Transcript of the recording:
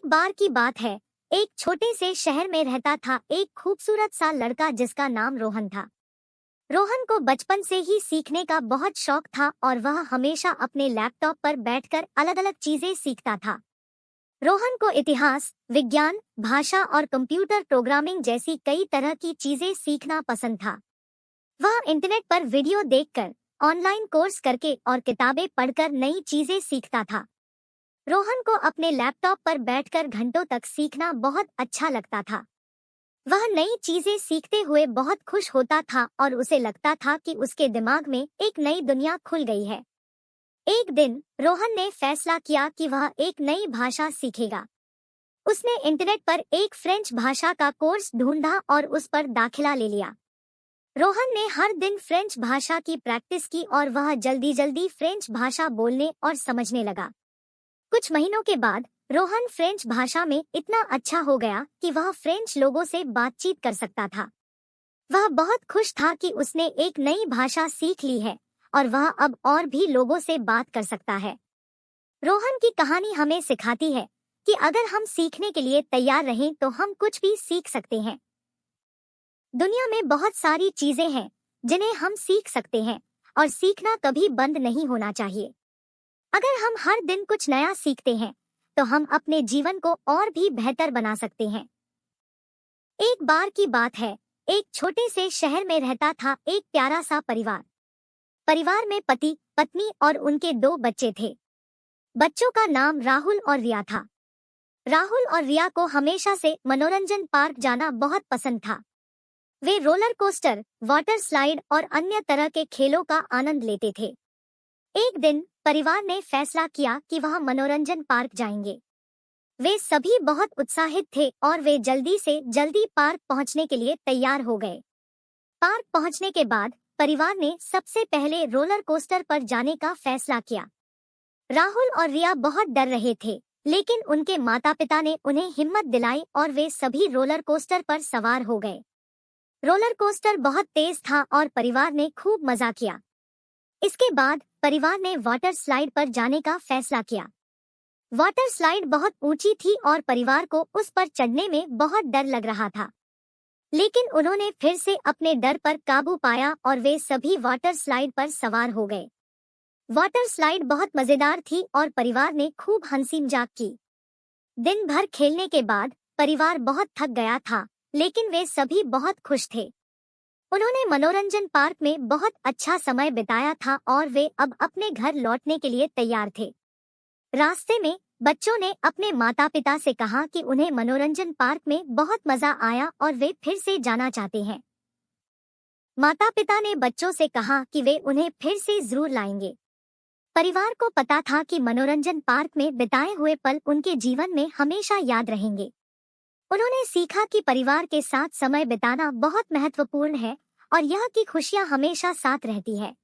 बार की बात है, एक छोटे से शहर में रहता था एक खूबसूरत सा लड़का जिसका नाम रोहन था। रोहन को बचपन से ही सीखने का बहुत शौक था और वह हमेशा अपने लैपटॉप पर बैठकर अलग-अलग चीजें सीखता था। रोहन को इतिहास, विज्ञान, भाषा और कंप्यूटर प्रोग्रामिंग जैसी कई तरह की चीजें सीखना पसंद था। वह इंटरनेट पर वीडियो देखकर, ऑनलाइन कोर्स करके और किताबें पढ़कर नई चीजें सीखता था। रोहन को अपने लैपटॉप पर बैठकर घंटों तक सीखना बहुत अच्छा लगता था। वह नई चीजें सीखते हुए बहुत खुश होता था और उसे लगता था कि उसके दिमाग में एक नई दुनिया खुल गई है। एक दिन रोहन ने फैसला किया कि वह एक नई भाषा सीखेगा। उसने इंटरनेट पर एक फ्रेंच भाषा का कोर्स ढूंढा और उस पर दाखिला ले लिया। रोहन ने हर दिन फ्रेंच भाषा की प्रैक्टिस की और वह जल्दी जल्दी फ्रेंच भाषा बोलने और समझने लगा। कुछ महीनों के बाद रोहन फ्रेंच भाषा में इतना अच्छा हो गया कि वह फ्रेंच लोगों से बातचीत कर सकता था। वह बहुत खुश था कि उसने एक नई भाषा सीख ली है और वह अब और भी लोगों से बात कर सकता है। रोहन की कहानी हमें सिखाती है कि अगर हम सीखने के लिए तैयार रहें तो हम कुछ भी सीख सकते हैं। दुनिया में बहुत सारी चीजें हैं जिन्हें हम सीख सकते हैं और सीखना कभी बंद नहीं होना चाहिए। अगर हम हर दिन कुछ नया सीखते हैं तो हम अपने जीवन को और भी बेहतर बना सकते हैं। एक बार की बात है, एक छोटे से शहर में रहता था एक प्यारा सा परिवार। परिवार में पति, पत्नी और उनके 2 बच्चे थे। बच्चों का नाम राहुल और रिया था। राहुल और रिया को हमेशा से मनोरंजन पार्क जाना बहुत पसंद था। वे रोलर कोस्टर, वाटर स्लाइड और अन्य तरह के खेलों का आनंद लेते थे। एक दिन परिवार ने फैसला किया कि वह मनोरंजन पार्क जाएंगे। वे सभी बहुत उत्साहित थे और वे जल्दी से जल्दी पार्क पहुंचने के लिए तैयार हो गए। पार्क पहुंचने के बाद परिवार ने सबसे पहले रोलर कोस्टर पर जाने का फैसला किया। राहुल और रिया बहुत डर रहे थे, लेकिन उनके माता-पिता ने उन्हें हिम्मत दिलाई और वे सभी रोलर कोस्टर पर सवार हो गए। रोलर कोस्टर बहुत तेज था और परिवार ने खूब मजा किया। इसके बाद परिवार ने वाटर स्लाइड पर जाने का फैसला किया। वाटर स्लाइड बहुत ऊंची थी और परिवार को उस पर चढ़ने में बहुत डर लग रहा था, लेकिन उन्होंने फिर से अपने डर पर काबू पाया और वे सभी वाटर स्लाइड पर सवार हो गए। वाटर स्लाइड बहुत मजेदार थी और परिवार ने खूब हंसी मजाक की। दिन भर खेलने के बाद परिवार बहुत थक गया था, लेकिन वे सभी बहुत खुश थे। उन्होंने मनोरंजन पार्क में बहुत अच्छा समय बिताया था और वे अब अपने घर लौटने के लिए तैयार थे। रास्ते में बच्चों ने अपने माता-पिता से कहा कि उन्हें मनोरंजन पार्क में बहुत मजा आया और वे फिर से जाना चाहते हैं। माता-पिता ने बच्चों से कहा कि वे उन्हें फिर से जरूर लाएंगे। परिवार को पता था कि मनोरंजन पार्क में बिताए हुए पल उनके जीवन में हमेशा याद रहेंगे। उन्होंने सीखा कि परिवार के साथ समय बिताना बहुत महत्वपूर्ण है और यह कि खुशियां हमेशा साथ रहती है।